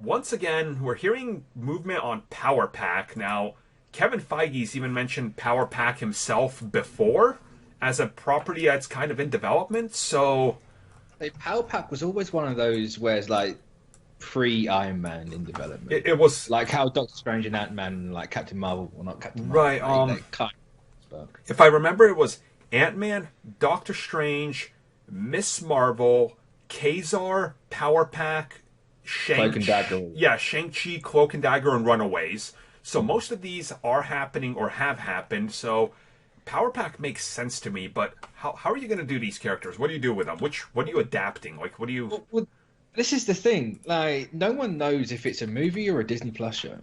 once again, we're hearing movement on Power Pack. Now, Kevin Feige's even mentioned Power Pack himself before as a property that's kind of in development, so... Like, Power Pack was always one of those where it's like pre-Iron Man in development. It was... Like how Doctor Strange and Ant-Man and like Captain Marvel, well not Captain Marvel. Right, they kind of... If I remember, it was Ant-Man, Doctor Strange, Miss Marvel, Kazar, Power Pack, Cloak and Dagger. Yeah, Shang-Chi, Cloak and Dagger, and Runaways. So most of these are happening or have happened, so Power Pack makes sense to me, but how are you going to do these characters? What do you do with them? What are you adapting? Like, what do you... Well, this is the thing. Like, no one knows if it's a movie or a Disney Plus show.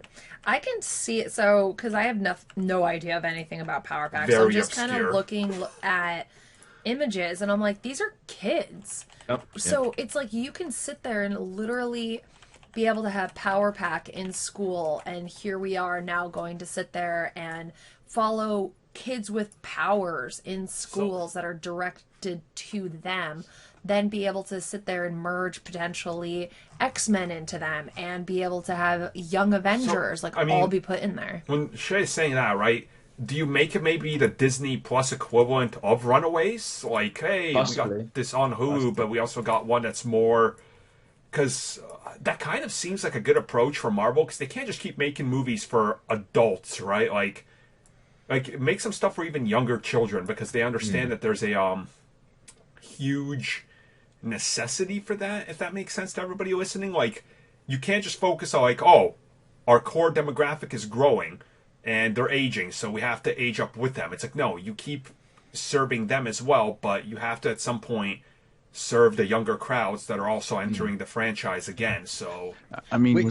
I can see it, so, because I have no idea of anything about Power Pack, Very so I'm just obscure. kind of looking at images, and I'm like, these are kids. So it's like you can sit there and literally be able to have Power Pack in school, and here we are now going to sit there and follow kids with powers in schools that are directed to them, then be able to sit there and merge potentially X-Men into them and be able to have Young Avengers all be put in there. When Shay's saying that, right, do you make it maybe the Disney Plus equivalent of Runaways? Like, hey, Possibly. we got this on Hulu, but we also got one that's more... Because that kind of seems like a good approach for Marvel, because they can't just keep making movies for adults, right? Like make some stuff for even younger children, because they understand that there's a huge necessity for that, if that makes sense to everybody listening. Like, you can't just focus on, like, oh, our core demographic is growing, and they're aging, so we have to age up with them. It's like, no, you keep serving them as well, but you have to, at some point, serve the younger crowds that are also entering the franchise again, so... I mean,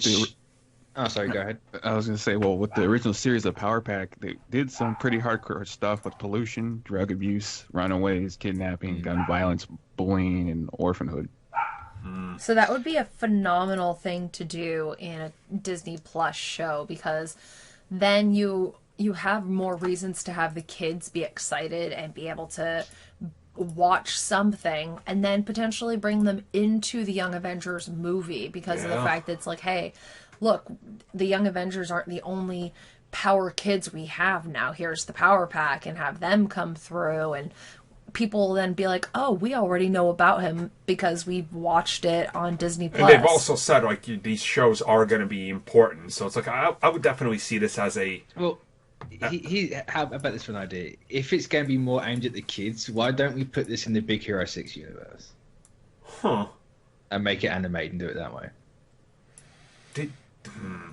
Oh, sorry, go ahead. I was going to say, well, with the original series of Power Pack, they did some pretty hardcore stuff with pollution, drug abuse, runaways, kidnapping, gun violence, bullying, and orphanhood. So that would be a phenomenal thing to do in a Disney Plus show, because then you have more reasons to have the kids be excited and be able to watch something, and then potentially bring them into the Young Avengers movie because of the fact that it's like, hey, look, the Young Avengers aren't the only power kids we have now. Here's the Power Pack, and have them come through, and people will then be like, oh, we already know about him because we've watched it on Disney Plus. And they've also said, like, these shows are going to be important, so it's like, I would definitely see this as a... Well, how about this for an idea? If it's going to be more aimed at the kids, why don't we put this in the Big Hero 6 universe? Huh. And make it animated and do it that way.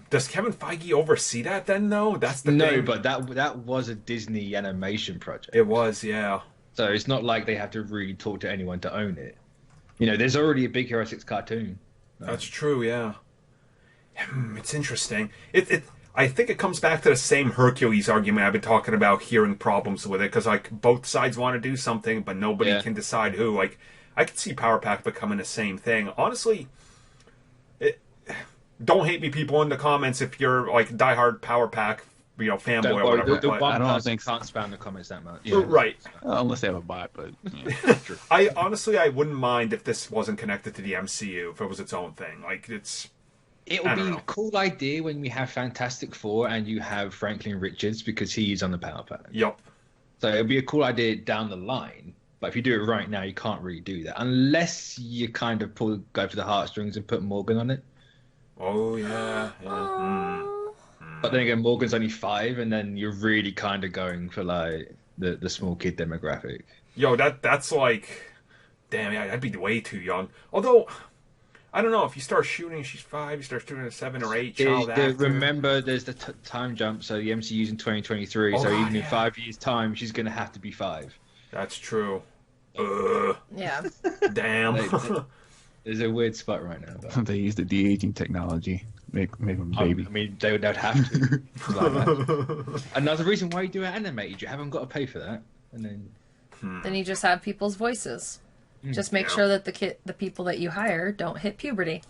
Does Kevin Feige oversee that then, though? That's the thing. No, but that was a Disney animation project. It was, yeah. So it's not like they have to really talk to anyone to own it. You know, there's already a Big Hero 6 cartoon. That's true, yeah. It's interesting. I think it comes back to the same Hercules argument I've been talking about, hearing problems with it, because, like, both sides want to do something, but nobody can decide who. Like, I could see Power Pack becoming the same thing. Honestly, don't hate me, people, in the comments if you're, like, diehard Power Pack, fanboy or whatever. The one I don't person think can't spam the comments that much. Yeah. Right. Unless they have a bot, but... Yeah. True. I wouldn't mind if this wasn't connected to the MCU, if it was its own thing. Like, it would be a cool idea when we have Fantastic Four and you have Franklin Richards, because he's on the Power Pack. Yep. So it would be a cool idea down the line. But if you do it right now, you can't really do that. Unless you kind of go for the heartstrings and put Morgan on it. Oh, yeah. But then again, Morgan's only 5, and then you're really kind of going for, like, the small kid demographic. Yo, that's like... Damn, yeah, I'd be way too young. Although... I don't know, if you start shooting, she's 5, you start shooting a 7 or 8 child actor. Remember, there's the time jump, so the MCU's in 2023, so even in 5 years' time, she's going to have to be 5. That's true. Yeah. Damn. There's a weird spot right now. Though. They use the de-aging technology, make them a baby. I mean, they'd have to. Like that. Another reason why you do it animated, you haven't got to pay for that. And then you just have people's voices. Just make sure that the people that you hire don't hit puberty.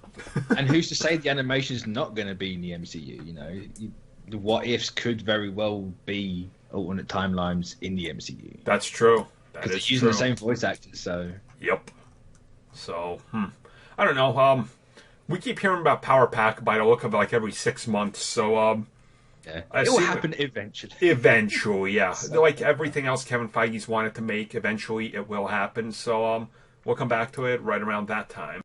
And who's to say the animation's not going to be in the MCU? You know, the what ifs could very well be alternate timelines in the MCU. That's true. Because they're using the same voice actors. So. Yep. So, I don't know. We keep hearing about Power Pack by the look of it, like every 6 months. So yeah, it will happen eventually. Eventually, yeah. Like everything else Kevin Feige's wanted to make, eventually it will happen. So we'll come back to it right around that time.